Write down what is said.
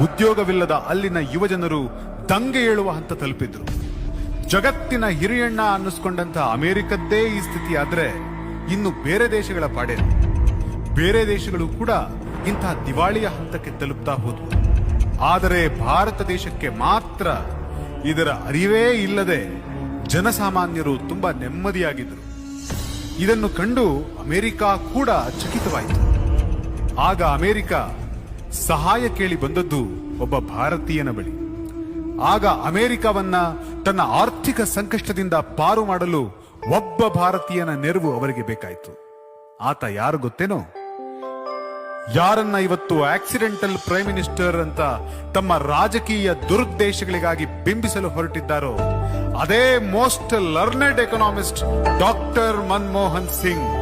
ಉದ್ಯೋಗವಿಲ್ಲದ ಅಲ್ಲಿನ ಯುವಜನರು ದಂಗೆ ಏಳುವ ಹಂತ ತಲುಪಿದ್ರು. ಜಗತ್ತಿನ ಹಿರಿಯಣ್ಣ ಅನ್ನಿಸ್ಕೊಂಡಂತ ಅಮೆರಿಕದ್ದೇ ಈ ಸ್ಥಿತಿ ಆದ್ರೆ ಇನ್ನು ಬೇರೆ ದೇಶಗಳ ಪಾಡೇನು? ಬೇರೆ ದೇಶಗಳು ಕೂಡ ಇಂತಹ ದಿವಾಳಿಯ ಹಂತಕ್ಕೆ ತಲುಪ್ತಾ ಹೋದ್ವು. ಆದರೆ ಭಾರತ ದೇಶಕ್ಕೆ ಮಾತ್ರ ಇದರ ಅರಿವೇ ಇಲ್ಲದೆ ಜನಸಾಮಾನ್ಯರು ತುಂಬಾ ನೆಮ್ಮದಿಯಾಗಿದ್ದರು. ಇದನ್ನು ಕಂಡು ಅಮೆರಿಕ ಕೂಡ ಚಕಿತವಾಯಿತು. ಆಗ ಅಮೆರಿಕ ಸಹಾಯ ಕೇಳಿ ಬಂದದ್ದು ಒಬ್ಬ ಭಾರತೀಯನ ಬಳಿ. ಆಗ ಅಮೆರಿಕವನ್ನ ತನ್ನ ಆರ್ಥಿಕ ಸಂಕಷ್ಟದಿಂದ ಪಾರು ಮಾಡಲು ಒಬ್ಬ ಭಾರತೀಯನ ನೆರವು ಅವರಿಗೆ ಬೇಕಾಯಿತು. ಆತ ಯಾರು ಗೊತ್ತೇನೋ? ಯಾರನ್ನ ಇವತ್ತು ಆಕ್ಸಿಡೆಂಟಲ್ ಪ್ರೈಮ್ ಮಿನಿಸ್ಟರ್ ಅಂತ ತಮ್ಮ ರಾಜಕೀಯ ದುರುದ್ದೇಶಗಳಿಗಾಗಿ ಬಿಂಬಿಸಲು ಹೊರಟಿದ್ದಾರೋ ಅದೇ most learned economist doctor Manmohan Singh.